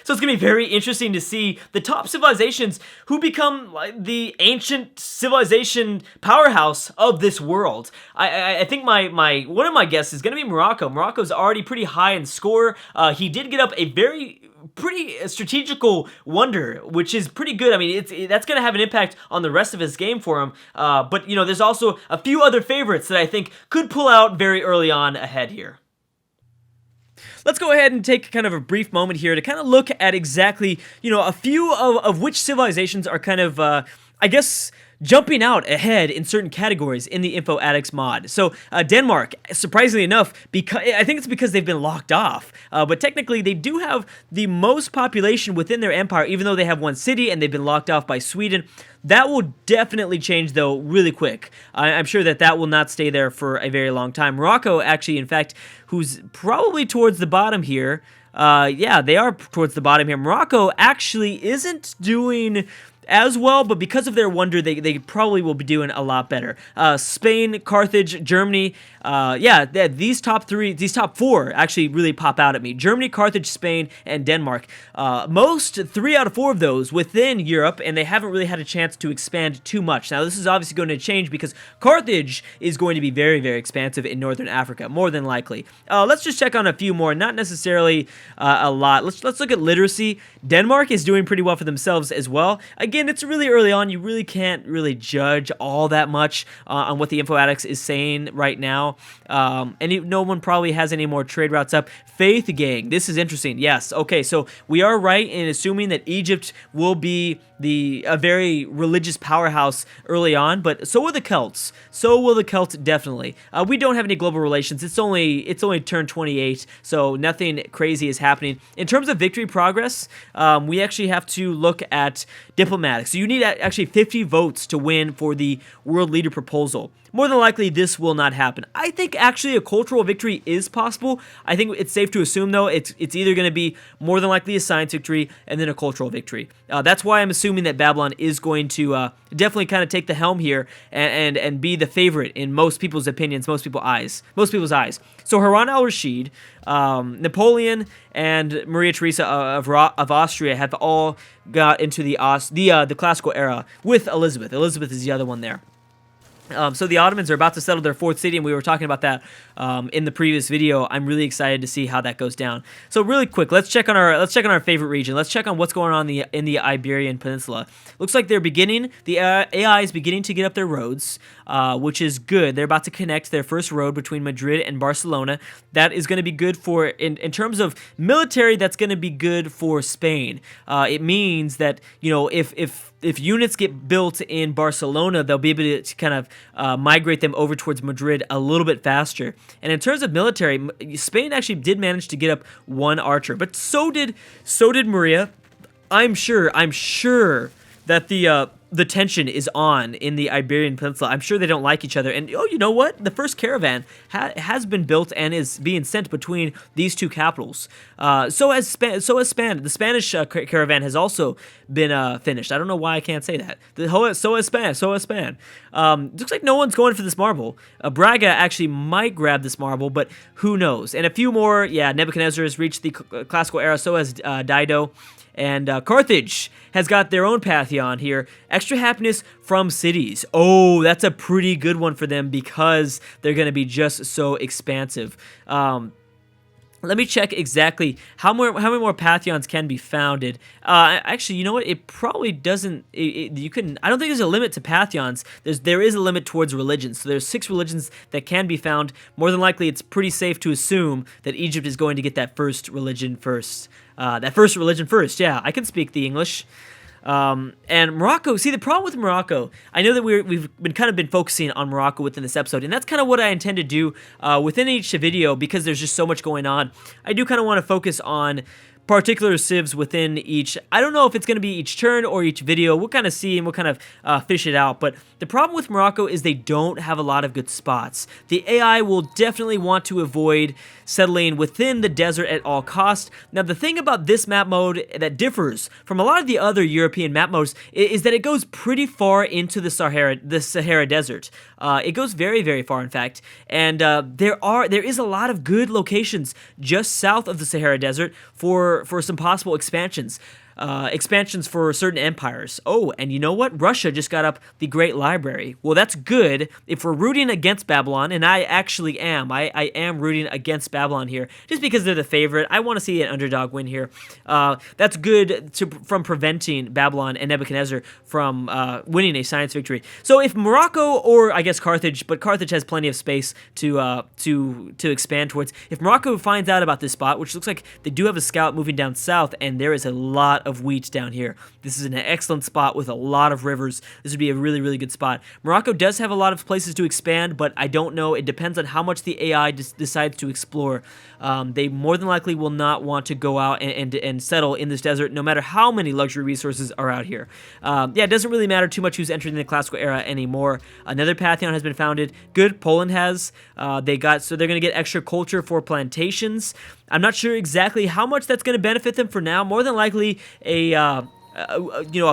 So it's going to be very interesting to see the top civilizations who become like the ancient civilization powerhouse of this world. I think one of my guesses is going to be Morocco. Morocco's already pretty high in score. He did get up a pretty strategical wonder, which is pretty good. I mean, that's going to have an impact on the rest of his game for him. But, you know, there's also a few other favorites that I think could pull out very early on ahead here. Let's go ahead and take kind of a brief moment here to kind of look at exactly, you know, a few of which civilizations are kind of, I guess, jumping out ahead in certain categories in the Info Addicts mod. So Denmark, surprisingly enough, I think it's because they've been locked off, but technically they do have the most population within their empire, even though they have one city and they've been locked off by Sweden. That will definitely change, though, really quick. I'm sure that will not stay there for a very long time. Morocco, actually, in fact, who's probably towards the bottom here. Yeah, they are towards the bottom here. Morocco actually isn't doing as well, but because of their wonder, they probably will be doing a lot better. Spain, Carthage, Germany, yeah, these top four actually really pop out at me. Germany, Carthage, Spain, and Denmark. Most 3 out of 4 of those within Europe, and they haven't really had a chance to expand too much. Now, this is obviously going to change because Carthage is going to be very, very expansive in Northern Africa, more than likely. Let's just check on a few more, not necessarily a lot. Let's look at literacy. Denmark is doing pretty well for themselves as well. Again, it's really early on. You really can't really judge all that much on what the Info Addicts is saying right now. And no one probably has any more trade routes up. Faith Gang. This is interesting. Yes. Okay, so we are right in assuming that Egypt will be a very religious powerhouse early on, but so will the Celts. So will the Celts, definitely. We don't have any global relations. It's only turned 28, so nothing crazy is happening. In terms of victory progress, we actually have to look at diplomatics. So you need actually 50 votes to win for the world leader proposal. More than likely, this will not happen. I think actually a cultural victory is possible. I think it's safe to assume, though, it's either going to be more than likely a science victory and then a cultural victory. That's why I'm assuming that Babylon is going to definitely kind of take the helm here and be the favorite in most people's opinions, most people's eyes. So Harun al-Rashid, Napoleon, and Maria Theresa of Austria have all got into the classical era with Elizabeth. Elizabeth is the other one there. So the Ottomans are about to settle their 4th city, and we were talking about that in the previous video. I'm really excited to see how that goes down. So really quick, let's check on our favorite region. Let's check on what's going on in the Iberian Peninsula. Looks like the AI is beginning to get up their roads, which is good. They're about to connect their first road between Madrid and Barcelona. That is going to be good for, in terms of military, that's going to be good for Spain. It means that, you know, if units get built in Barcelona, they'll be able to kind of migrate them over towards Madrid a little bit faster. And in terms of military, Spain actually did manage to get up 1 archer, but so did Maria. I'm sure that the tension is on in the Iberian Peninsula. I'm sure they don't like each other. And, oh, you know what? The first caravan has been built and is being sent between these two capitals. So has Spain. The Spanish caravan has also been finished. I don't know why I can't say that. So has Spain. Looks like no one's going for this marble. Braga actually might grab this marble, but who knows? And a few more. Yeah, Nebuchadnezzar has reached the classical era. So has Dido. And Carthage has got their own pantheon here. Extra happiness from cities. Oh, that's a pretty good one for them because they're going to be just so expansive. Let me check exactly how many more pantheons can be founded. Actually, you know what? It probably doesn't. You couldn't. I don't think there's a limit to pantheons. There is a limit towards religions. So there's 6 religions that can be found. More than likely, it's pretty safe to assume that Egypt is going to get that first religion first. Yeah, I can speak the English. And Morocco, see the problem with Morocco, I know that we've been focusing on Morocco within this episode, and that's kind of what I intend to do within each video because there's just so much going on. I do kind of want to focus on particular civs within each. I don't know if it's going to be each turn or each video. We'll kind of see and we'll kind of fish it out. But the problem with Morocco is they don't have a lot of good spots. The AI will definitely want to avoid settling within the desert at all costs. Now, the thing about this map mode that differs from a lot of the other European map modes is that it goes pretty far into the Sahara Desert. It goes very, very far, in fact. And there is a lot of good locations just south of the Sahara Desert for for some possible expansions. Expansions for certain empires. Oh, and you know what? Russia just got up the Great Library. Well, that's good if we're rooting against Babylon, and I actually am. I am rooting against Babylon here, just because they're the favorite. I want to see an underdog win here. That's good from preventing Babylon and Nebuchadnezzar from winning a science victory. So if Morocco, or I guess Carthage, but Carthage has plenty of space to expand towards. If Morocco finds out about this spot, which looks like they do have a scout moving down south, and there is a lot of wheat down here. This is an excellent spot with a lot of rivers. This would be a really, really good spot. Morocco does have a lot of places to expand, but I don't know. It depends on how much the AI decides to explore. They more than likely will not want to go out and settle in this desert, no matter how many luxury resources are out here. Yeah, it doesn't really matter too much who's entering the classical era anymore. Another pantheon has been founded. Good, Poland has. So they're going to get extra culture for plantations. I'm not sure exactly how much that's going to benefit them for now. More than likely, a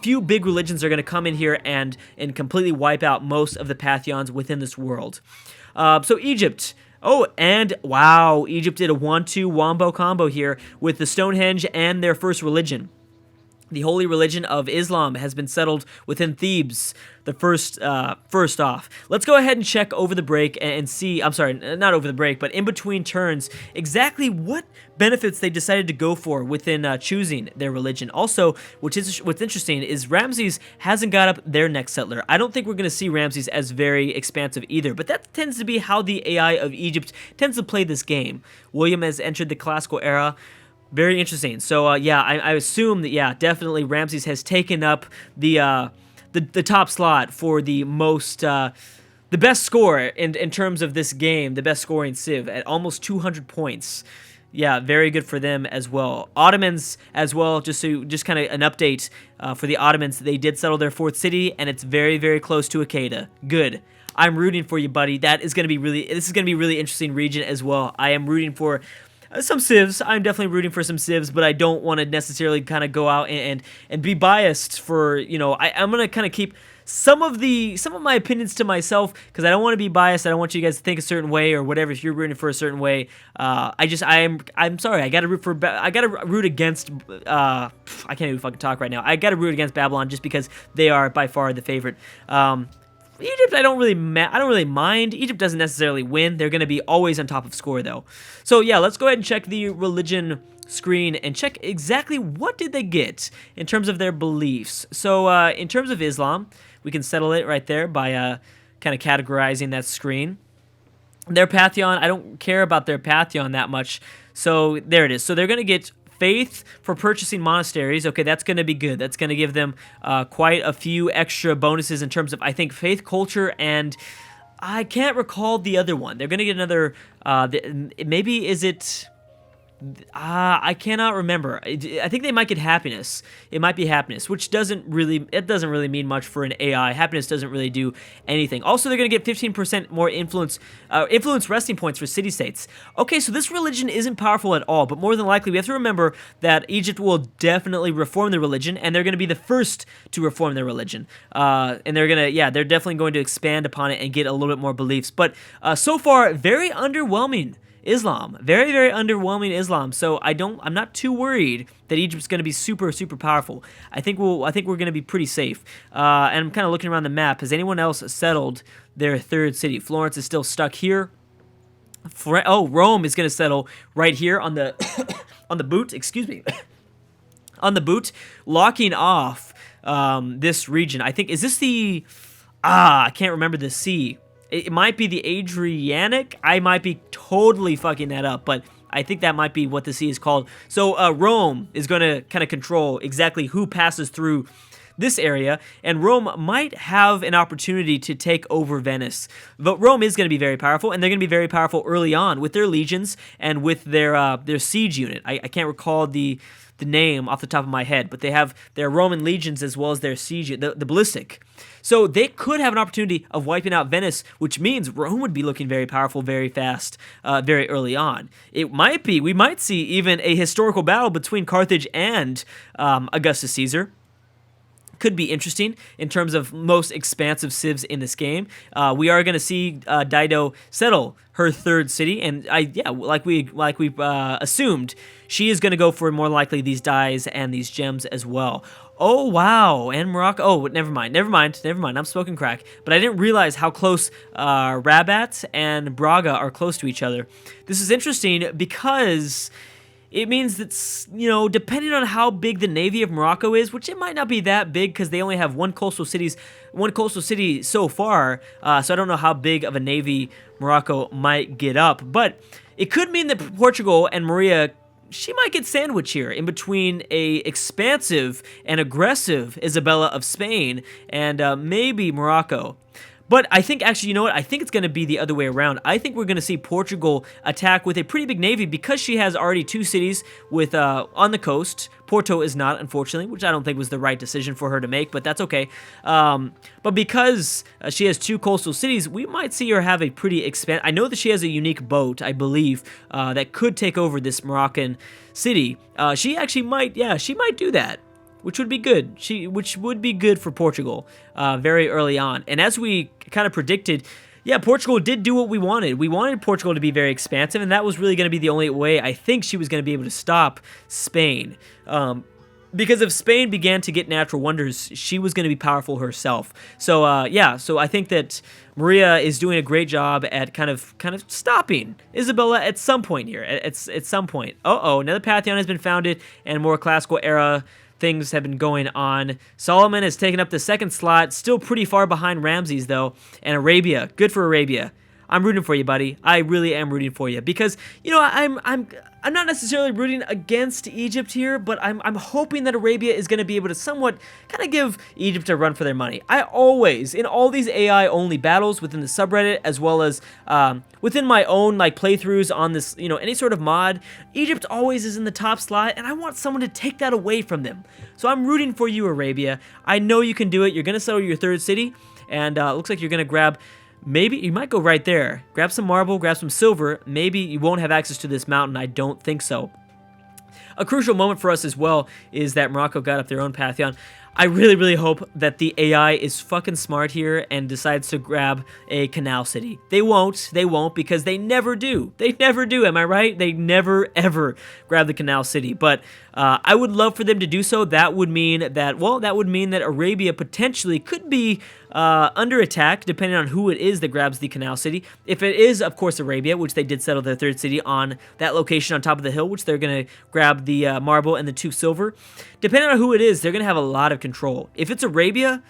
few big religions are going to come in here and completely wipe out most of the pantheons within this world. So Egypt. Oh, and wow, Egypt did a 1-2 wombo combo here with the Stonehenge and their first religion. The holy religion of Islam has been settled within Thebes. The first off. Let's go ahead and check over the break and see, I'm sorry, not over the break, but in between turns, exactly what benefits they decided to go for within choosing their religion. Also, what's interesting is Ramses hasn't got up their next settler. I don't think we're going to see Ramses as very expansive either, but that tends to be how the AI of Egypt tends to play this game. William has entered the classical era. Very interesting. So, yeah, I assume that, yeah, definitely Ramses has taken up the top slot for the most, the best score in terms of this game, the best scoring civ at almost 200 points. Yeah, very good for them as well. Ottomans as well, just kind of an update for the Ottomans. They did settle their fourth city, and it's very, very close to Akeda. Good. I'm rooting for you, buddy. This is going to be really interesting region as well. I am rooting for some civs. I'm definitely rooting for some civs, but I don't want to necessarily kind of go out and be biased for, I'm going to kind of keep some of my opinions to myself, because I don't want to be biased. I don't want you guys to think a certain way or whatever. If you're rooting for a certain way, I'm sorry. I got to root against, I can't even fucking talk right now. I got to root against Babylon just because they are by far the favorite. Egypt, I don't really mind. Egypt doesn't necessarily win. They're going to be always on top of score, though. So, yeah, let's go ahead and check the religion screen and check exactly what did they get in terms of their beliefs. So, in terms of Islam, we can settle it right there by kind of categorizing that screen. Their pantheon, I don't care about their pantheon that much. So, there it is. So, they're going to get faith for purchasing monasteries. Okay, that's going to be good. That's going to give them quite a few extra bonuses in terms of, I think, faith, culture, and I can't recall the other one. They're going to get another, maybe is it... I cannot remember. I think they might get happiness. It might be happiness, which doesn't really mean much for an AI. Happiness doesn't really do anything. Also, they're going to get 15% more influence resting points for city-states. Okay, so this religion isn't powerful at all, but more than likely, we have to remember that Egypt will definitely reform their religion, and they're going to be the first to reform their religion. And they're definitely going to expand upon it and get a little bit more beliefs. But so far, very underwhelming Islam. Very, very underwhelming Islam. So I'm not too worried that Egypt's going to be super, super powerful. I think we're going to be pretty safe. And I'm kind of looking around the map. Has anyone else settled their third city? Florence is still stuck here. Rome is going to settle right here on the on the boot. Excuse me. On the boot, locking off this region. I think, is this the... I can't remember the sea. It might be the Adriatic. I might be totally fucking that up, but I think that might be what the sea is called. So Rome is going to kind of control exactly who passes through this area, and Rome might have an opportunity to take over Venice. But Rome is going to be very powerful, and they're going to be very powerful early on with their legions and with their siege unit. I can't recall the name off the top of my head, but they have their Roman legions as well as their siege, the ballistic. So they could have an opportunity of wiping out Venice, which means Rome would be looking very powerful very fast, very early on. We might see even a historical battle between Carthage and Augustus Caesar. could be interesting in terms of most expansive civs in this game. We are going to see Dido settle her third city, and like we assumed, she is going to go for more likely these dyes and these gems as well. Oh wow, and Morocco. Oh, never mind. I'm smoking crack. But I didn't realize how close Rabat and Braga are close to each other. This is interesting because it means that, you know, depending on how big the navy of Morocco is, which it might not be that big because they only have one coastal city so far, so I don't know how big of a navy Morocco might get up. But it could mean that Portugal and Maria, she might get sandwiched here in between a expansive and aggressive Isabella of Spain and maybe Morocco. But I think, actually, you know what? I think it's going to be the other way around. I think we're going to see Portugal attack with a pretty big navy because she has already two cities with on the coast. Porto is not, unfortunately, which I don't think was the right decision for her to make, but that's okay. But because she has two coastal cities, we might see her have a pretty I know that she has a unique boat, I believe, that could take over this Moroccan city. She actually might, she might do that, which would be good. Which would be good for Portugal very early on. And as we kind of predicted, yeah, Portugal did do what we wanted. We wanted Portugal to be very expansive, and that was really going to be the only way I think she was going to be able to stop Spain. Because if Spain began to get natural wonders, she was going to be powerful herself. So so I think that Maria is doing a great job at kind of stopping Isabella at some point here. At some point. Another Pantheon has been founded, and more classical era things have been going on. Solomon has taken up the second slot, still pretty far behind Ramses though, and Arabia, good for Arabia. I'm rooting for you, buddy. I really am rooting for you because, you know, I'm not necessarily rooting against Egypt here, but I'm hoping that Arabia is going to be able to somewhat kind of give Egypt a run for their money. I always, in all these AI-only battles within the subreddit, as well as within my own like playthroughs on this, you know, any sort of mod, Egypt always is in the top slot, and I want someone to take that away from them. So I'm rooting for you, Arabia. I know you can do it. You're going to settle your third city, and it looks like you're going to grab. Maybe you might go right there. Grab some marble, grab some silver. Maybe you won't have access to this mountain. I don't think so. A crucial moment for us as well is that Morocco got up their own Pantheon. I really, really hope that the AI is fucking smart here and decides to grab a canal city. They won't, because they never do. They never do, am I right? They never, ever grab the canal city. But I would love for them to do so. That would mean that, Arabia potentially could be under attack, depending on who it is that grabs the canal city. If it is, of course, Arabia, which they did settle their third city on that location on top of the hill, which they're going to grab the marble and the 2 silver. Depending on who it is, they're going to have a lot of control. If it's Arabia,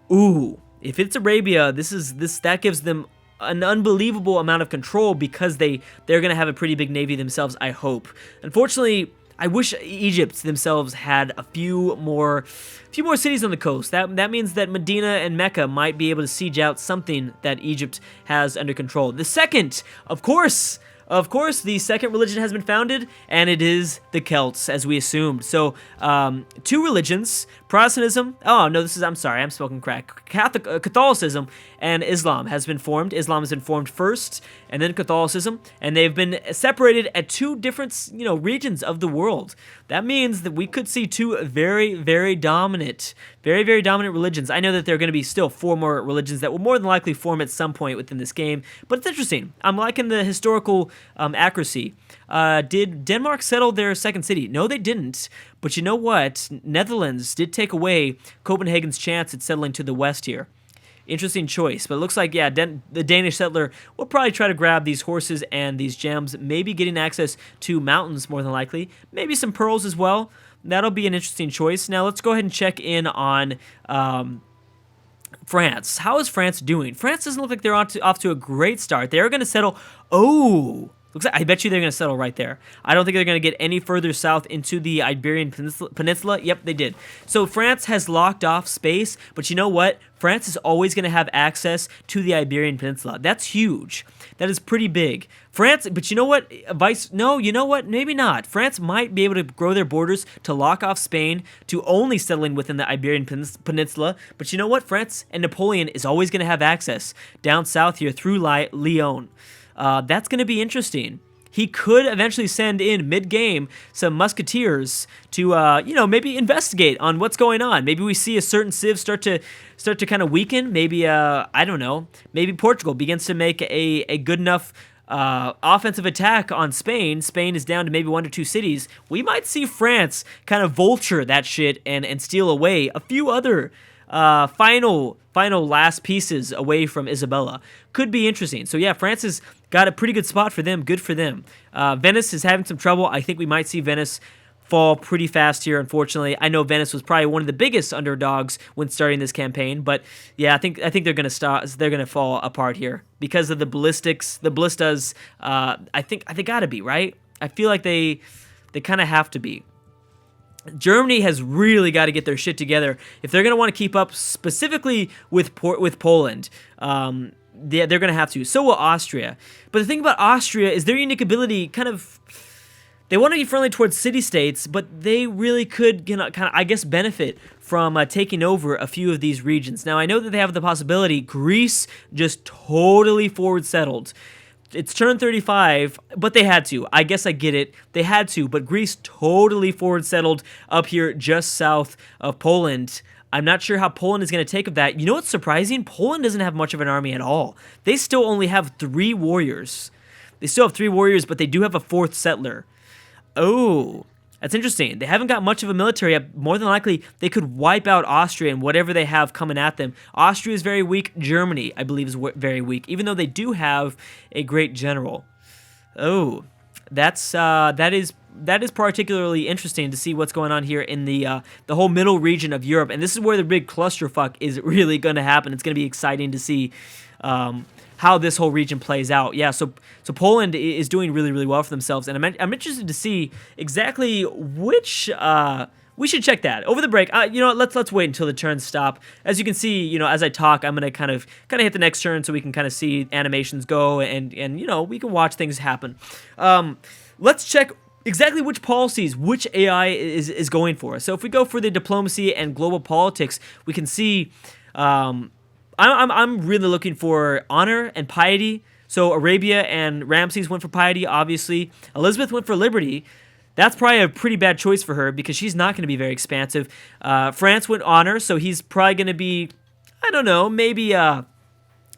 that gives them an unbelievable amount of control because they're going to have a pretty big navy themselves, I hope. Unfortunately, I wish Egypt themselves had a few more cities on the coast. That means that Medina and Mecca might be able to siege out something that Egypt has under control. The second, of course, the second religion has been founded, and it is the Celts, as we assumed. So, 2 religions, Protestantism, I'm sorry, I'm smoking crack. Catholicism and Islam has been formed. Islam has been formed first, and then Catholicism, and they've been separated at 2 different, regions of the world. That means that we could see 2 very, very dominant religions. I know that there are going to be still 4 more religions that will more than likely form at some point within this game, but it's interesting. I'm liking the historical accuracy. Did Denmark settle their second city? No, they didn't. But you know what? Netherlands did take away Copenhagen's chance at settling to the west here. Interesting choice, but it looks like, the Danish settler will probably try to grab these horses and these gems, maybe getting access to mountains more than likely, maybe some pearls as well. That'll be an interesting choice. Now let's go ahead and check in on France. How is France doing? France doesn't look like they're off to a great start. They're going to settle. Looks like, I bet you they're going to settle right there. I don't think they're going to get any further south into the Iberian Peninsula. Yep, they did. So France has locked off space, but you know what? France is always going to have access to the Iberian Peninsula. That's huge. That is pretty big. France, but you know what? Maybe not. France might be able to grow their borders to lock off Spain to only settling within the Iberian Peninsula. But you know what? France and Napoleon is always going to have access down south here through Lyon. That's going to be interesting. he could eventually send in mid-game some musketeers to, you know, maybe investigate on what's going on. Maybe we see a certain civ start to kind of weaken. Maybe, I don't know, maybe Portugal begins to make a good enough offensive attack on Spain. Spain is down to maybe 1 or 2 cities. We might see France kind of vulture that shit and steal away a few other final last pieces away from Isabella. Could be interesting. So yeah, France has got a pretty good spot for them. Good for them. Venice is having some trouble. I think we might see Venice fall pretty fast here, unfortunately. I know Venice was probably one of the biggest underdogs when starting this campaign, but yeah, I think they're gonna stop. They're gonna fall apart here because of the ballistics, the ballistas. I think they gotta be right. I feel like they kind of have to be. Germany has really got to get their shit together if they're gonna want to keep up, specifically with Poland. They're gonna have to. So will Austria. But the thing about Austria is their unique ability kind of. They want to be friendly towards city-states, but they really could, you know, kind of, I guess, benefit from taking over a few of these regions. Now, I know that they have the possibility. Greece just totally forward-settled. It's turn 35, but they had to. I guess I get it. They had to, but Greece totally forward-settled up here just south of Poland. I'm not sure how Poland is going to take of that. You know what's surprising? Poland doesn't have much of an army at all. They still only have 3 warriors. They still have 3 warriors, but they do have a 4th settler. Oh, that's interesting. They haven't got much of a military yet. More than likely, they could wipe out Austria and whatever they have coming at them. Austria is very weak. Germany, I believe, is very weak, even though they do have a great general. Oh, that is particularly interesting to see what's going on here in the whole middle region of Europe. And this is where the big clusterfuck is really going to happen. It's going to be exciting to see how this whole region plays out. Yeah, so Poland is doing really, really well for themselves, and I'm interested to see exactly which. We should check that over the break. You know what, let's wait until the turns stop. As you can see, you know, as I talk, I'm gonna kind of hit the next turn so we can kind of see animations go and you know, we can watch things happen. Let's check exactly which policies, which AI is going for. So if we go for the diplomacy and global politics, we can see. I'm really looking for honor and piety. So Arabia and Ramses went for piety, obviously. Elizabeth went for liberty. That's probably a pretty bad choice for her because she's not going to be very expansive. France went honor, so he's probably going to be, I don't know, maybe a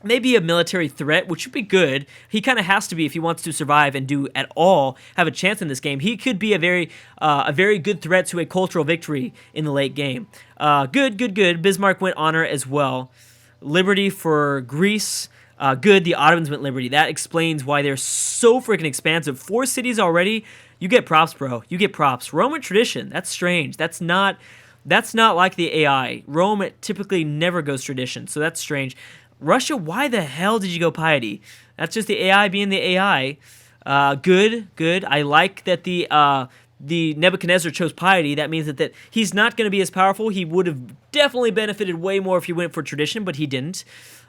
military threat, which would be good. He kind of has to be if he wants to survive and do at all have a chance in this game. He could be a very good threat to a cultural victory in the late game. Good. Bismarck went honor as well. Liberty for Greece. Good. The Ottomans went liberty. That explains why they're so freaking expansive. 4 cities already. You get props, bro. You get props. Roman tradition. That's strange. That's not like the AI. Rome typically never goes tradition, so that's strange. Russia, why the hell did you go piety? That's just the AI being the AI. Good. I like that the Nebuchadnezzar chose piety. That means that he's not going to be as powerful. He would have definitely benefited way more if he went for tradition, but he didn't.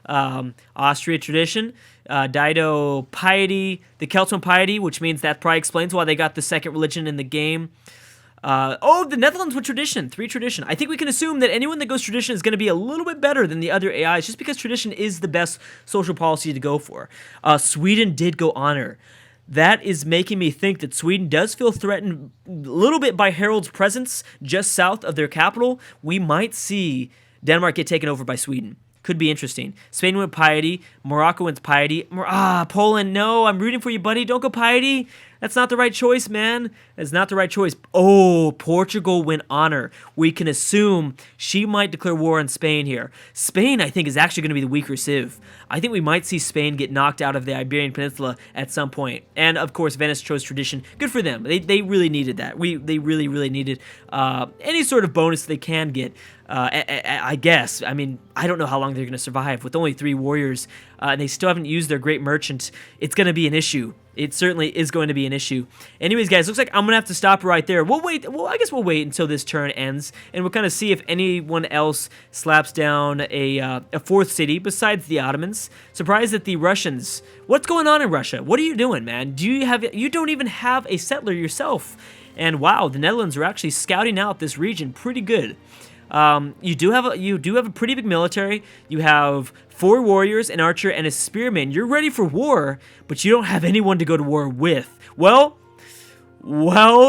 Austria tradition, Dido piety, the Celts went piety, which means that probably explains why they got the second religion in the game. The Netherlands went tradition, 3 tradition. I think we can assume that anyone that goes tradition is going to be a little bit better than the other AIs just because tradition is the best social policy to go for. Sweden did go honor. That is making me think that Sweden does feel threatened a little bit by Harold's presence just south of their capital. We might see Denmark get taken over by Sweden. Could be interesting. Spain went piety. Morocco went piety. Poland, no. I'm rooting for you, buddy. Don't go piety. That's not the right choice, man. That's not the right choice. Oh, Portugal went honor. We can assume she might declare war on Spain here. Spain, I think, is actually going to be the weaker civ. I think we might see Spain get knocked out of the Iberian Peninsula at some point. And, of course, Venice chose tradition. Good for them. They really needed that. They really, really needed any sort of bonus they can get. I guess. I mean, I don't know how long they're going to survive. With only 3 warriors, and they still haven't used their great merchant, it's going to be an issue. It certainly is going to be an issue. Anyways, guys, looks like I'm going to have to stop right there. We'll wait. Well, I guess we'll wait until this turn ends, and we'll kind of see if anyone else slaps down a 4th city besides the Ottomans. Surprised that the Russians... What's going on in Russia? What are you doing, man? You don't even have a settler yourself. And wow, the Netherlands are actually scouting out this region pretty good. You do have a pretty big military. You have 4 warriors, an archer, and a spearman. You're ready for war, but you don't have anyone to go to war with. Well,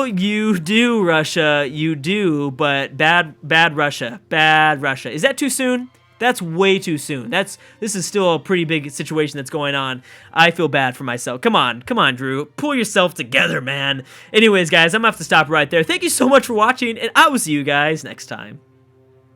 you do, Russia. You do, but bad Russia. Bad Russia. Is that too soon? That's way too soon. This is still a pretty big situation that's going on. I feel bad for myself. Come on, Drew. Pull yourself together, man. Anyways, guys, I'm gonna have to stop right there. Thank you so much for watching, and I will see you guys next time.